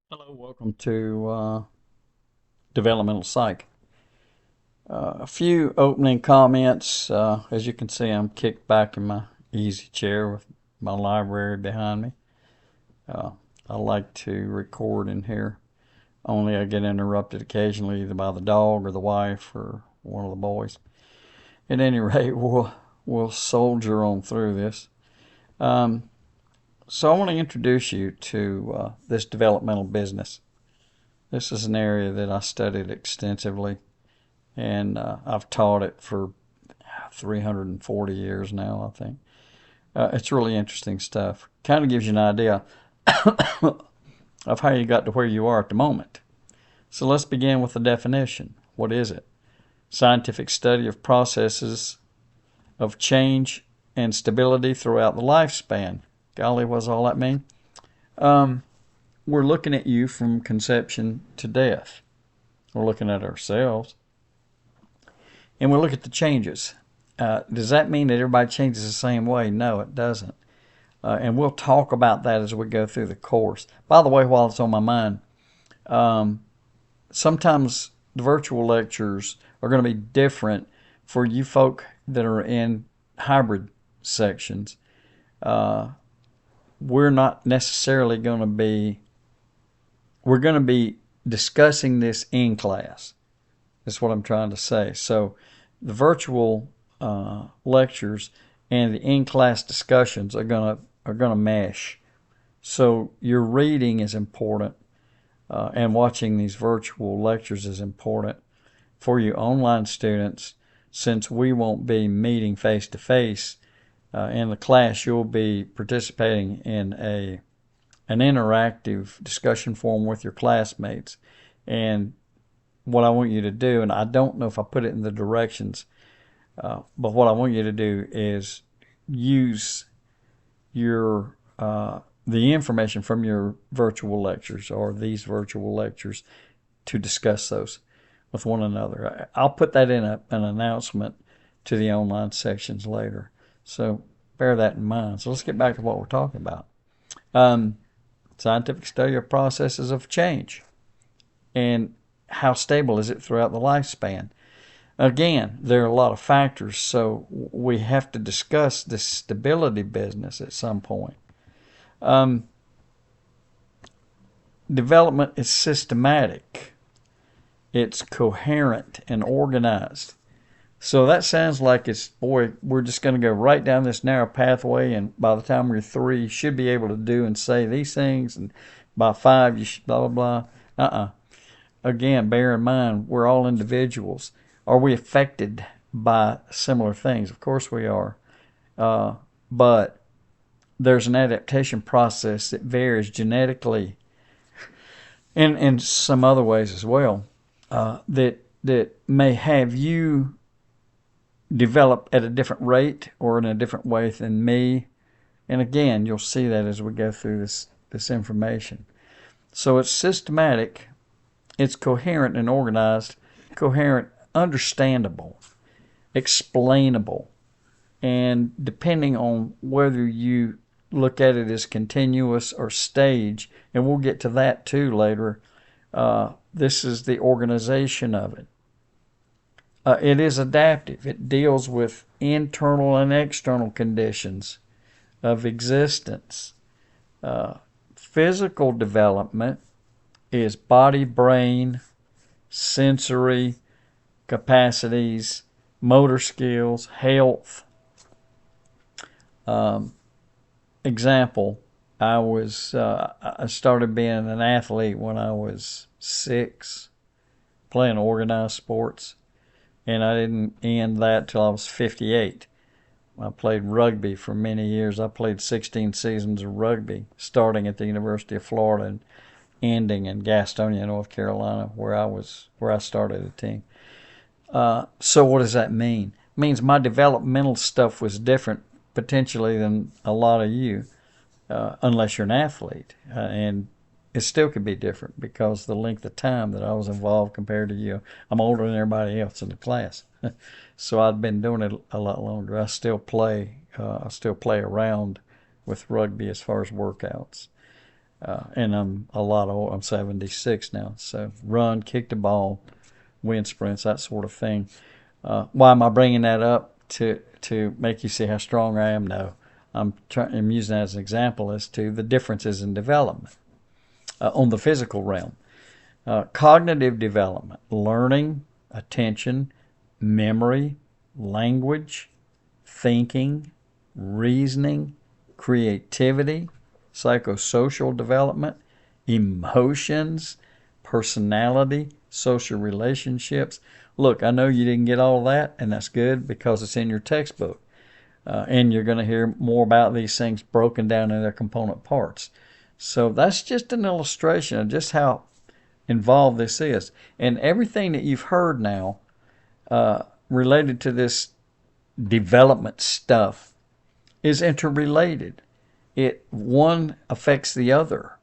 Hello, welcome to Developmental Psych. A few opening comments. As you can see, I'm kicked back in my easy chair with my library behind me. Uh, I like to record in here. Only I get interrupted occasionally either by the dog or the wife or one of the boys. At any rate, we'll soldier on through this. Um, so I want to introduce you to this developmental business. This is an area that I studied extensively, and I've taught it for 340 years now, I think. It's really interesting stuff. Kind of gives you an idea of how you got to where you are at the moment. So let's begin with the definition. What is it? Scientific study of processes of change and stability throughout the lifespan. Golly, what's all that mean? Um, we're looking at you from conception to death. We're looking at ourselves. And we look at the changes. Does that mean that everybody changes the same way? No, it doesn't. And we'll talk about that as we go through the course. By the way, while it's on my mind, um, sometimes the virtual lectures are going to be different for you folk that are in hybrid sections. Uh, we're not necessarily going to be, we're going to be discussing this in class. That's what I'm trying to say. So the virtual lectures and the in-class discussions are gonna mesh. So your reading is important, and watching these virtual lectures is important for you online students, since we won't be meeting face to face in the class. You'll be participating in an interactive discussion forum with your classmates, and what I want you to do, and I don't know if I put it in the directions, but what I want you to do is use your the information from your virtual lectures or these virtual lectures to discuss those with one another. I'll put that in an announcement to the online sections later. So bear that in mind. So let's get back to what we're talking about. Um, Scientific study of processes of change and how stable is it throughout the lifespan. Again, there are a lot of factors, so we have to discuss this stability business at some point. Um, Development is systematic, it's coherent and organized. So that sounds like it's, boy, we're just going to go right down this narrow pathway, and by the time you're 3, you should be able to do and say these things, and by 5, you should blah, blah, blah. Again, bear in mind, we're all individuals. Are we affected by similar things? Of course we are. But there's an adaptation process that varies genetically and in some other ways as well, that may have you develop at a different rate or in a different way than me. And again, you'll see that as we go through this information. So it's systematic, it's coherent and organized, coherent, understandable, explainable, and depending on whether you look at it as continuous or stage, and we'll get to that too later, this is the organization of it. It is adaptive. It deals with internal and external conditions of existence. Physical development is body, brain, sensory capacities, motor skills, health. Um, Example, I started being an athlete when I was 6, playing organized sports, and I didn't end that till I was 58. I played rugby for many years. I played 16 seasons of rugby, starting at the University of Florida and ending in Gastonia, North Carolina, where I started a team. So what does that mean? It means my developmental stuff was different potentially than a lot of you, unless you're an athlete, and it still could be different because the length of time that I was involved compared to you. I'm older than everybody else in the class, so I've been doing it a lot longer. I still play. I still play around with rugby as far as workouts. And I'm a lot old. I'm 76 now. So run, kick the ball, win sprints, that sort of thing. Why am I bringing that up? To make you see how strong I am? No. I'm using that as an example as to the differences in development on the physical realm. Cognitive development, learning, attention, memory, language, thinking, reasoning, creativity, psychosocial development, emotions, personality, social relationships. Look, I know you didn't get all that, and that's good because it's in your textbook. And you're going to hear more about these things broken down in their component parts. So that's just an illustration of just how involved this is. And everything that you've heard now related to this development stuff is interrelated. One affects the other.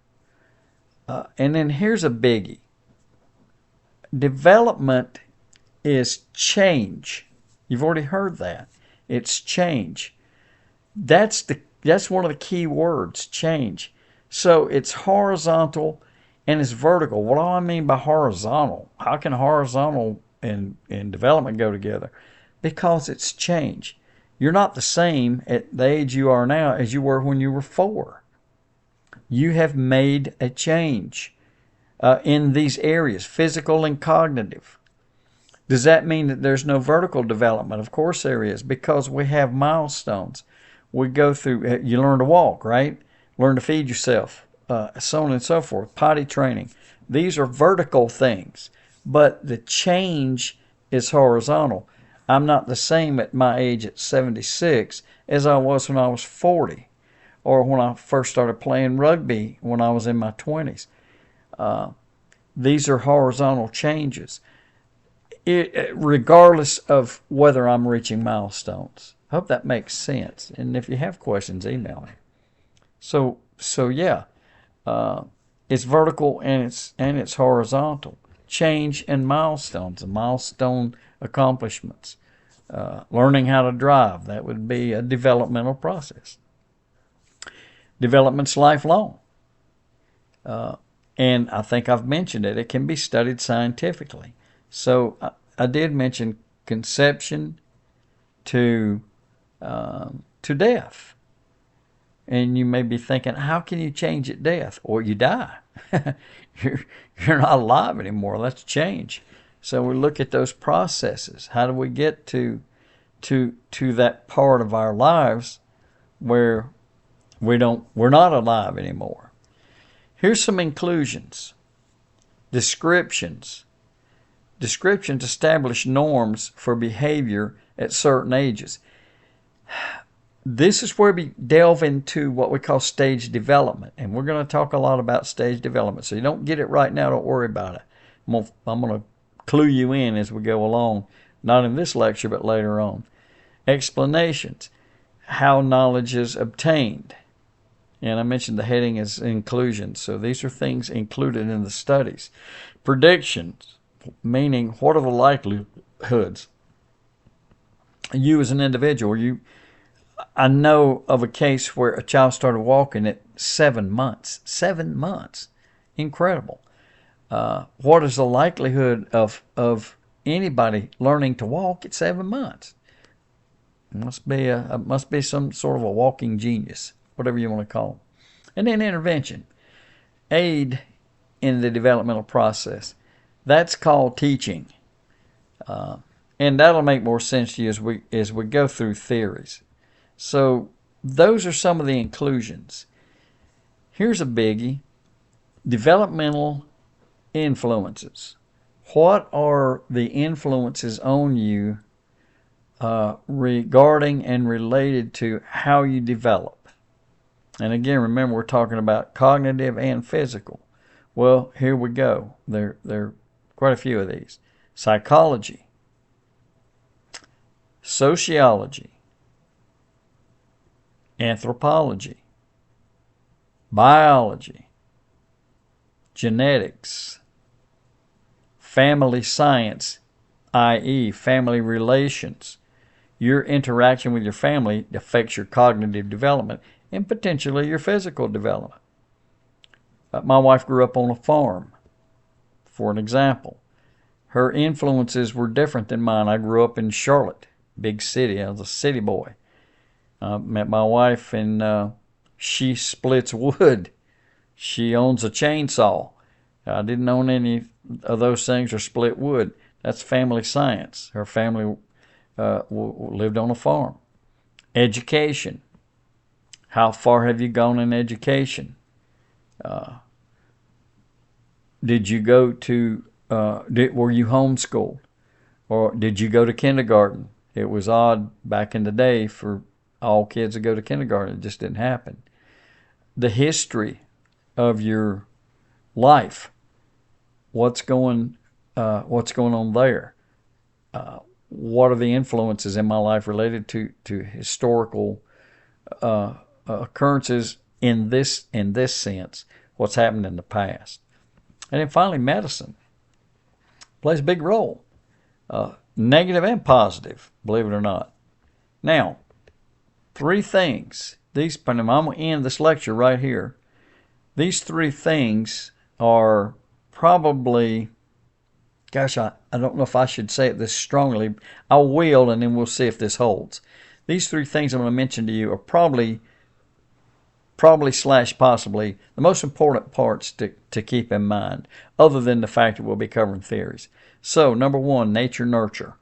And then here's a biggie. Development is change. You've already heard that. It's change. That's one of the key words, change. So it's horizontal and it's vertical. What do I mean by horizontal? How can horizontal and development go together? Because it's change. You're not the same at the age you are now as you were when you were 4. You have made a change in these areas, physical and cognitive. Does that mean that there's no vertical development? Of course there is, because we have milestones. We go through, you learn to walk, right? Learn to feed yourself, so on and so forth, potty training. These are vertical things, but the change is horizontal. I'm not the same at my age at 76 as I was when I was 40 or when I first started playing rugby when I was in my 20s. These are horizontal changes, regardless of whether I'm reaching milestones. I hope that makes sense. And if you have questions, email me. So yeah, it's vertical and it's horizontal. Change and milestones, and milestone accomplishments. Learning how to drive, that would be a developmental process. Development's lifelong. And I think I've mentioned it. It can be studied scientifically. So I did mention conception to death. And you may be thinking, how can you change at death? Or you die. You're not alive anymore. Let's change. So we look at those processes. How do we get to that part of our lives where we're not alive anymore? Here's some inclusions. Descriptions. Descriptions establish norms for behavior at certain ages. This is where we delve into what we call stage development. And we're going to talk a lot about stage development. So you don't get it right now, don't worry about it. I'm going to clue you in as we go along. Not in this lecture, but later on. Explanations. How knowledge is obtained. And I mentioned the heading is inclusion. So these are things included in the studies. Predictions, meaning what are the likelihoods? You as an individual, I know of a case where a child started walking at 7 months. 7 months. Incredible. What is the likelihood of anybody learning to walk at 7 months? Must be some sort of a walking genius, whatever you want to call them. And then intervention. Aid in the developmental process. That's called teaching. And that'll make more sense to you as we go through theories. So those are some of the inclusions. Here's a biggie. Developmental influences. What are the influences on you regarding and related to how you develop? And again, remember, we're talking about cognitive and physical. Well, here we go. There are quite a few of these. Psychology, sociology, anthropology, biology, genetics, family science, i.e., family relations. Your interaction with your family affects your cognitive development and potentially your physical development. My wife grew up on a farm, for an example. Her influences were different than mine. I grew up in Charlotte, big city. I was a city boy. Met my wife, and she splits wood. She owns a chainsaw. I didn't own any of those things or split wood. That's family science. Her family lived on a farm. Education. How far have you gone in education? Did you go to, were you homeschooled? Or did you go to kindergarten? It was odd back in the day for all kids to go to kindergarten. It just didn't happen. The history of your life. What's going on there? What are the influences in my life related to historical occurrences in this sense? What's happened in the past? And then finally, medicine plays a big role, negative and positive, believe it or not. Now, 3 things. I'm going to end this lecture right here. These 3 things are probably, gosh, I don't know if I should say it this strongly. I will, and then we'll see if this holds. These 3 things I'm going to mention to you are probably / possibly the most important parts to keep in mind, other than the fact that we'll be covering theories. So, number 1, nature nurture.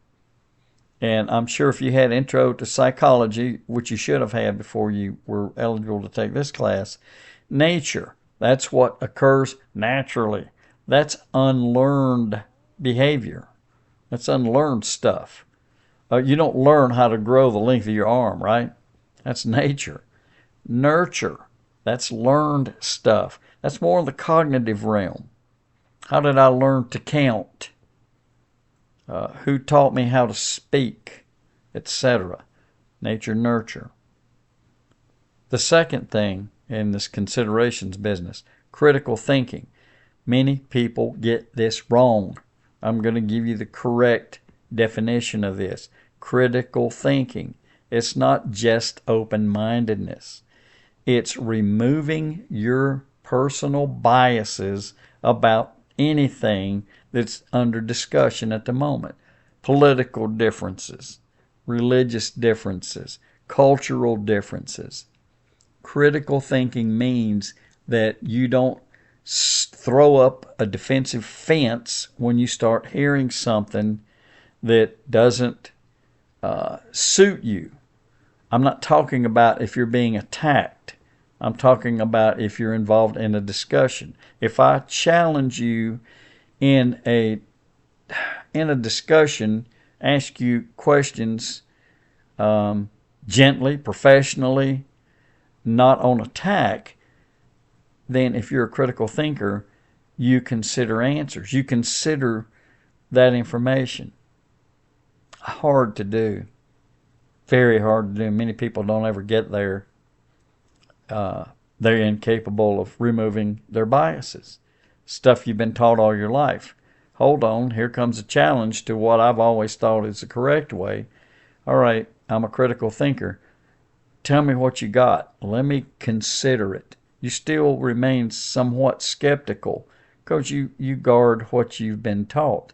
And I'm sure if you had intro to psychology, which you should have had before you were eligible to take this class, nature, that's what occurs naturally. That's unlearned behavior. That's unlearned stuff. You don't learn how to grow the length of your arm, right? That's nature. Nurture, that's learned stuff. That's more in the cognitive realm. How did I learn to count? Who taught me how to speak, etc. Nature nurture. The second thing in this considerations business, critical thinking. Many people get this wrong. I'm going to give you the correct definition of this. Critical thinking. It's not just open-mindedness. It's removing your personal biases about anything that's under discussion at the moment. Political differences, religious differences, cultural differences. Critical thinking means that you don't throw up a defensive fence when you start hearing something that doesn't suit you. I'm not talking about if you're being attacked. I'm talking about if you're involved in a discussion. If I challenge you in a discussion, ask you questions gently, professionally, not on attack, then if you're a critical thinker, you consider answers. You consider that information. Hard to do. Very hard to do. Many people don't ever get there. They're incapable of removing their biases. Stuff you've been taught all your life. Hold on, here comes a challenge to what I've always thought is the correct way. All right, I'm a critical thinker. Tell me what you got. Let me consider it. You still remain somewhat skeptical because you guard what you've been taught.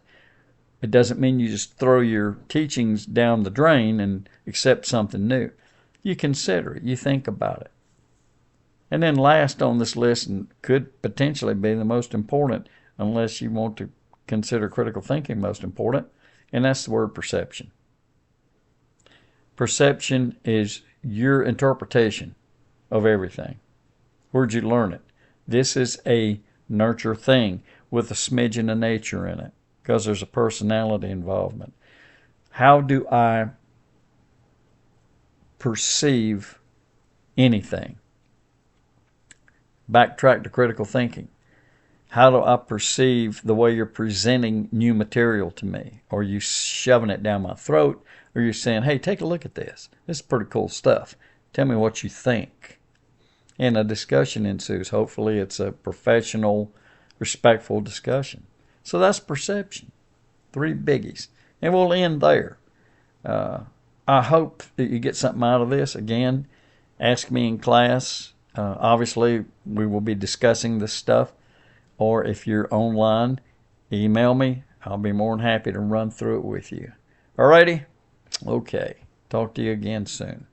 It doesn't mean you just throw your teachings down the drain and accept something new. You consider it. You think about it. And then last on this list, and could potentially be the most important, unless you want to consider critical thinking most important, and that's the word perception. Perception is your interpretation of everything. Where'd you learn it? This is a nurture thing with a smidgen of nature in it, because there's a personality involvement. How do I perceive anything? Backtrack to critical thinking. How do I perceive the way you're presenting new material to me? Are you shoving it down my throat? Or you're saying, hey, take a look at this. This is pretty cool stuff. Tell me what you think. And a discussion ensues. Hopefully it's a professional, respectful discussion. So that's perception. 3 biggies. And we'll end there. I hope that you get something out of this. Again, ask me in class. Obviously, we will be discussing this stuff, or if you're online, email me. I'll be more than happy to run through it with you. Alrighty? Okay. Talk to you again soon.